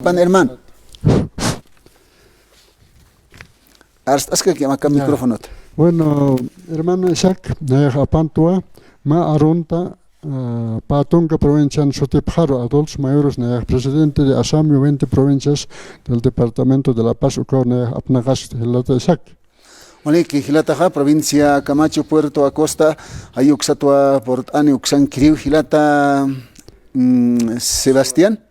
Pan hermano. Hasta que acá micrófono. Bueno, hermano Isaac, apantua, ma arunta, patunga provincia en Sotipjaro, adultos mayores, presidente de Assam y 20 provincias del Departamento de La Paz, Apnagas, Hilata Isaac. Bueno, que Hilata, provincia Camacho, Puerto Acosta, Ayuxatua, Portani, Uxan Kriu, Hilata Sebastián.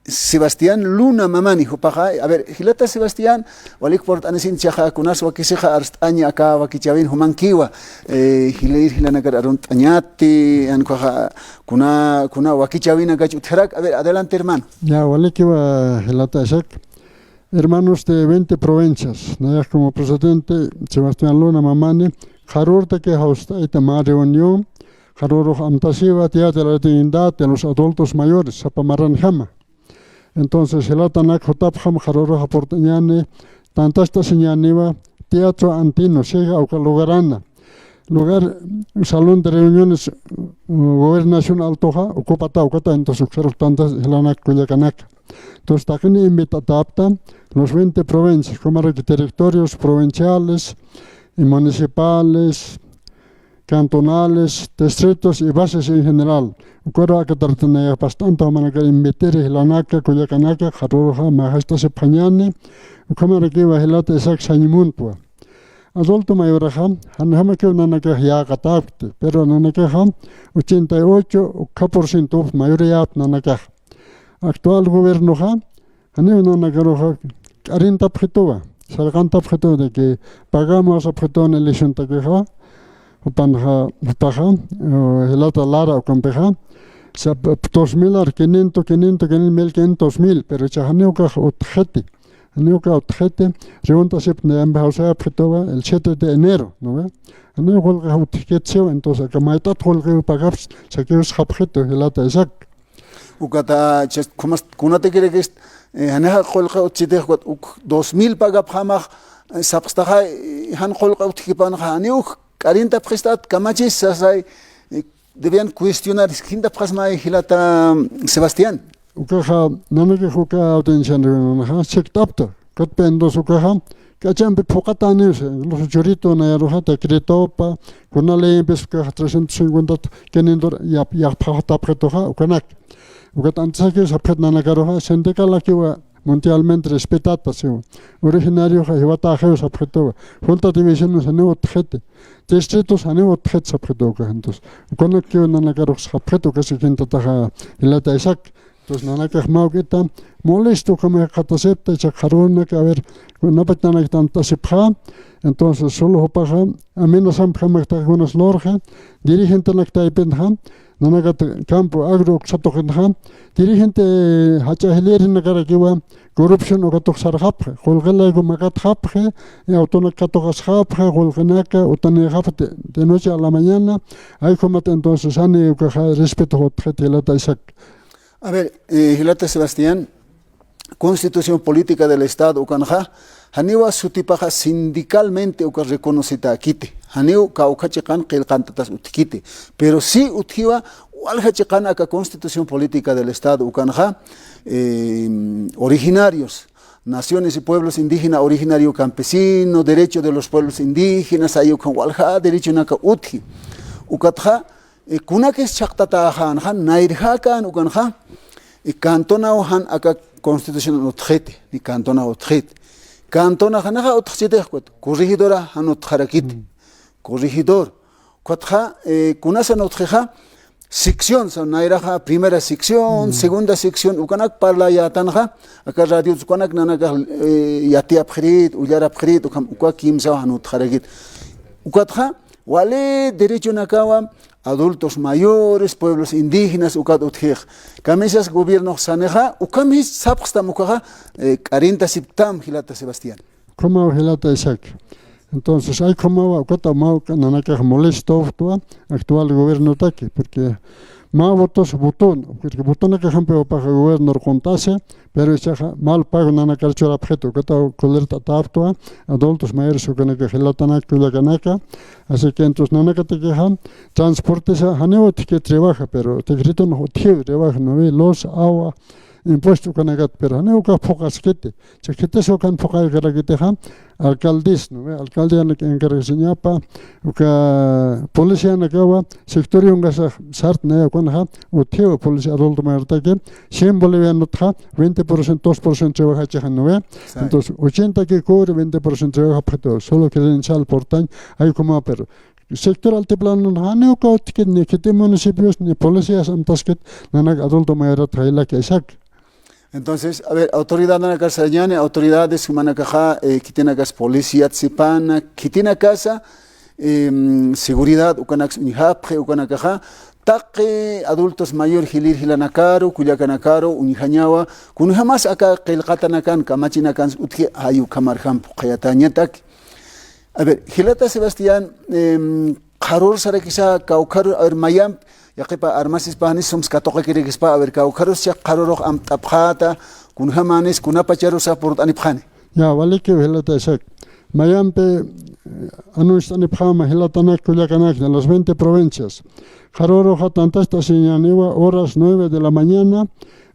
Sebastián Luna Mamani, Jupaja, a ver, Hilata Sebastián, Walik Port Anesin Chaja, Kunas Wakisija, Arstaña, acá, Wakichavin, Humankiwa, Hilir Hilanagar Arunt Añati, Anquaja, Kuna Wakichavin, Agachutrak, a ver, adelante, hermano. Ya, Walikiwa Hilata Isaac, hermanos de 20 provincias, como presidente Sebastián Luna Mamani, Jarurta que hosta esta más reunión, Jaruro Amtasiva, Teatro de los adultos mayores, Sapamaran Jama. Entonces, el Atanak Hotapjam, Jaroro Japortañane, Tantasta Señaniva, Teatro Antino, Sega o Lugarana. Lugar, Salón de Reuniones, Gobernación Altoja, Ocupata, Ocata, entonces, tantas, Helanak, Cuyacanak. Entonces, también invita a los 20 provincias, como territorios provinciales y municipales, cantonales, distritos y bases en general. Ukora que tartanaya bastante manaka invitar hilanaka kuyakanaka jaroroja majesta se pañane ukamara que vahilata esak sanimuntua. Adulto mayoraja hanhama que nanaka ya katapte, pero nanaka 88% mayoría nanaka. Actual gobierno ja haneu nanaka roja 40%, sarganta objeto de que pagamos objeto en elección taqueja Upanja, Hilata Lara o Campeja, 2.000, 500.000, pero Chahaneuca Otjete, Haneuca Otjete, pregunta si Ambausa Pretova el 7 de enero, ¿no ve? Haneuca Otjetseo, entonces, Kamaita Tolge Pagaps, Saqueos Japjeto, Hilata Isaac. Ukata, como kuna te quiere que Haneja Holga Otchite, 2.000 Pagaphamach, Sapstaha, Han Holga Otkipan Haneuk. 40 prestat Camachis Sasai debían cuestionar Hinda Prasma y Hilata Sebastián. Ukaja, Nanaki Huka Autensian, checked up to Katpendos Ukaha, Kachan Pocatanis, los Churito, Nayarohata, Cretopa, Kunale, Pesca, 350, Kenindor, Yapata Pretoja, Ukanak. Ukatanzakis, a Pretnanagaroha, Sendekalakiwa. Mundialmente respetada, originario Jajivata Jeus apretova, Junta Divisiones a Neotjete, distritos a Neotjets apretova, entonces, con el que Nanagaros apreto que se quinta taja Hilata Isaac, entonces Nanakaj Maugueta, molesto como Catacepta y Chacarona, que a ver, no petana tanta sepja, entonces solo Hopaja, a menos amplia unas lorja, dirigente Nakta y Penham, Nanagat campo agro Xatogenham, dirigente Hachahelir en Nagarakiwa, corruption o Gatok Sarhapre, Holgela Gomagat Hapre, y Autonacatogas Hapre, Holgenaka, Otanehapte, de noche a la mañana, hay como entonces Ani Ukaja, respeto a Hilata Isaac. A ver, Hilata Sebastián, Constitución Política del Estado, Ukanja, Haniwa Sutipaja sindicalmente uka reconocida Kite. Haneu Kaukachekan Kelkantatas Utkite. Pero sí Utkiwa Walhachekan aka Constitución Política del Estado, Ukanja, originarios, naciones y pueblos indígenas, originario campesino, derecho de los pueblos indígenas, ayukan Walha, derecho naka Utki. Ukatja, Kunakes Chaktatahan, Nairhakan, Ukanja, Cantona Ohan aka Constitución Utjete, ni Cantona Utjete. Cantona Hanaja Utjete, corregidora Hanut Harakit. Corregidor. Cuatja, Kunasan Utjeja, sección, son Nairaja, primera sección, segunda sección, Ukanak parla Yatanja, acá radio Ukanak Nanaga Yatia Prit, Uyara Prit, Ukakim Zahanut Harakit. Ukatka, Wale, derecho Nakawa, adultos mayores, pueblos indígenas, Ukat Utjej. Camisas gobierno Saneja, Ukamis Sapsta Mukaja, 40 Siptam, Hilata Sebastián. ¿Cómo Hilata Isaac? Entonces, hay como Nanaka molesto actual gobierno taque, porque más votos botón, porque botón que ejemplo para el gobierno contase, pero es mal pago Nanaka el objeto, que está colerta taptua, adultos mayores o que gelatanak Kuyakanaka, así que entonces Nanaka te quejan, transportes a Haneo que trabaja, pero te grito no trabaja, no ve los agua. impuesto kanagat pero ne uka focus kete chakete so kan focus garagite ha alcaldis no alcalde an encargasinya pa uka policia na kawa sectorium gasa sart ne kon ha uthio policia rol marta ke shem bolivian tha 20% 2% chewa ha chahanwe entonces 80 que cobre 20% chewa ha solo credencial portañ hay como pero sector altiplano haneo ka tiket ne kete municipios ne policías antasket nanak adulto mayor traila que sak. Entonces, a ver, autoridad na casa ñane, autoridades manakaja kitina gas policía tsipana, kitina casa seguridad ukanax unihapje ukanakaja taqe adultos mayor hilir hilanakaro kuyakanakaro unihañawa kun jamás acá qilqatanakan kamachinakan utki ayu kamarham qayatañatak. A ver, Hilata Sebastián, Karor Sarakisa, Kaukar, a ver, Mayam, Yakipa, Armas Hispanis, Soms Katokirispa, a ver, Kaukaros, Karoro, Amtapata, Kunhamanis, Kunapacharosa, por Anipane. Ya, vale que Hilata Sak. Mayam pe Anustanipama, Hilatanak, Kuyakanak, de las 20 provincias. Karoro, Hatantasta, Siñaniwa, horas 9 de la mañana.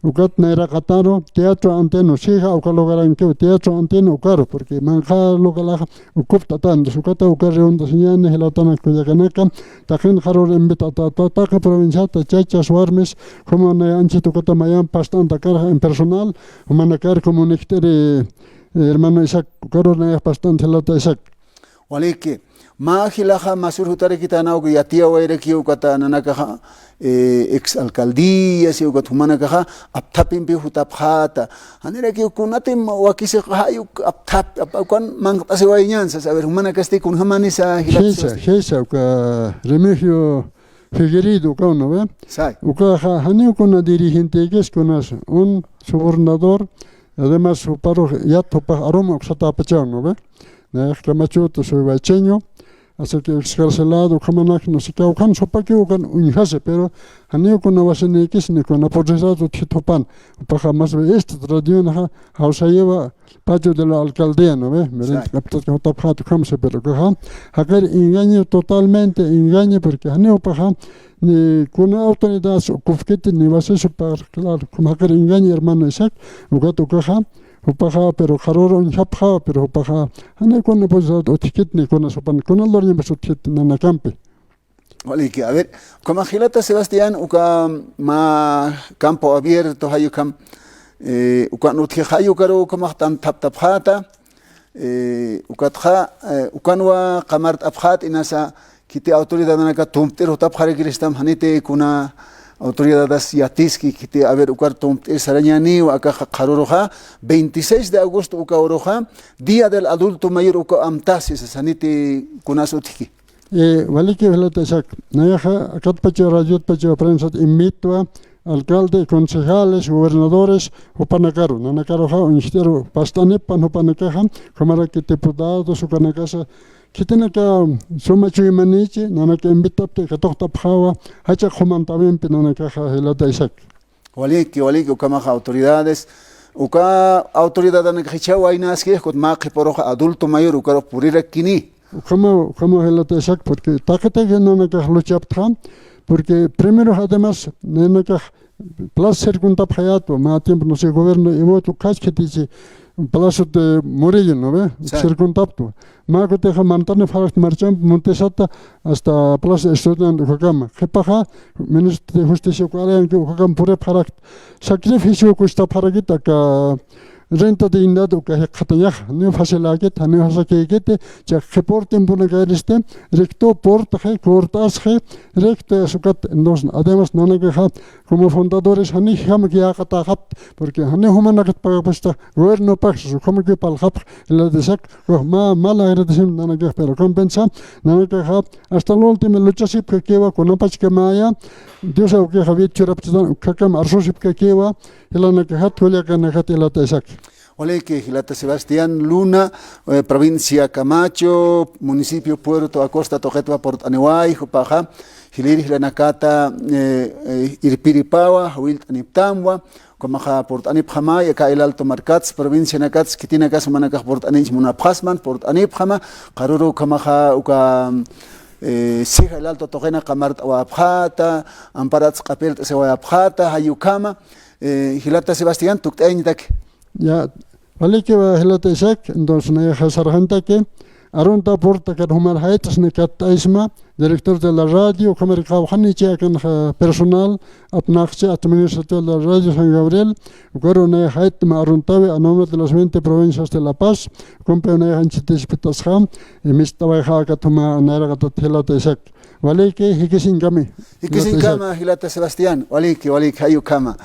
Ukat naira kataro teatro anteno sija ukalogaran que teatro anteno ukaro porque manja lokalaja ukup tatando sukata ukare onda señane helatana kuyakanaka takin haror embeta ta provincia ta chacha suarmes como na anchi tukata mayan pastan takar en personal humanakar como nectere hermano Isaac ukaro na pastan helata Isaac walike ma hilaja masur hutare kitana uku yatia waire ki ukata nanaka ex alcaldía si ukat humana kaha aptapin pi hutapjata hanera ki kunatim wakise hayu aptap apan mangtase wainyan sa saber humana kasti kun hamanisa hesa uka Remigio Figueredo kauno ve uka hani kuna dirigente que es conas un subordinador además su paro ya topa aroma xata pachano ve na reclamacho to soy bacheño así que excarcelado kamanak no se kaukan sopa que ukan unhase pero haneo con avasene kisne con apoderado titopan para más esta tradición ha hausa lleva patio de la alcaldía no ve meren captas que tapado kamse pero que hacer engaño totalmente engaño porque haneo para ni con autoridades kufkete ni va a ser para claro como hacer engaño hermano Isaac ugato caja upaha pero haroro inhapha pero upaha ane con pues otiket ni con sopan con el dorni besotiket na campe vale que a ver como Hilata Sebastián uka ma campo abierto hayukam uka nuthi hayukaro como tan taptapata ukatha ukanwa qamart abhat inasa kiti autoridad naka tumter hotapkhare kristam hanite kuna autoridades yatiski que a ver ukartum sarañani acá qaroroja 26 de agosto ukaoroja día del adulto mayor uka amtasis saniti kunasutiki vale que velata sak naja akatpacho radiot pacho prensa invito alcalde concejales gobernadores upanakaro nanakaroja unistero pastanepan upanakajan kamara que diputados ukanakasa Kitinaka sumachu imanichi nanaka invitapte katokta phawa hacha khuman también pinanaka helata Isaac. Waliki ukamaja autoridades uka autoridad anaka hichawa inaski kot maqi poroja adulto mayor ukaro purira kini. Como helata Isaac porque takata nanaka luchapthan porque primero además nanaka placer kunta phayato ma tiempo no se gobierno y voto kachketichi Palacio de Murillo, ¿no ve? Circuntapto. Mago teja mantane farat marcham Montesata hasta Plaza Estudiante de Jocama. Jepaja, ministro de Justicia Cuarean que Jocam pure farat. Sacrificio cuesta paragita que renta de indado que Catayaj, no facelaget, no hasaquete, ya reporten por este, recto porta, cortasje, recto sucat en dos. Además, no negeja como fundadores, Haniham que Akatajap, porque Hanehumanakat para puesta, gobierno pax, como que palhap, la de sac, mala agradecimiento, Nanaka, pero compensa, Nanaka, hasta la última lucha sip que queva con Apach que Maya, Dios au que Javier Chiraptan, Kakam, Arsosip que queva, el Anakahat, Kuliakanakat, el Atasak. Hola, que Hilata Sebastián Luna, provincia Camacho, municipio Puerto Acosta, Tojetwa, Port Aneguay, Jopaja, Hilir Hilanakata, Irpiripawa, Huilt Aniptamwa, Comaja Port Anipjama, y acá el Alto Marcats, provincia Nakats, que tiene acá Sumanaka Port Anich Munapasman, Port Anipjama, Karuru Kamaja, Uka. Sija el Alto Tojena Kamart Oabjata, Amparats Kapelt Sewabjata, Hayukama. Hilata Sebastián, Tuktainitak. Ya, vale que va Hilata Isaac, entonces no hay Sarjanta que Arunta Porta que Humar Haitas Nekat Isma, director de la radio, Comercao Hanicha, personal, Apnache, administrador de la radio San Gabriel, Gorone Haitma Aruntawe, a nombre de las 20 provincias de La Paz, Compone Hanchitis Petasham, y Mistawai Hakatuma, Naragato Hilata Isaac. Vale que Hikisinkami. Hikisinkama Hilata Sebastián, Waliki, Hayukama.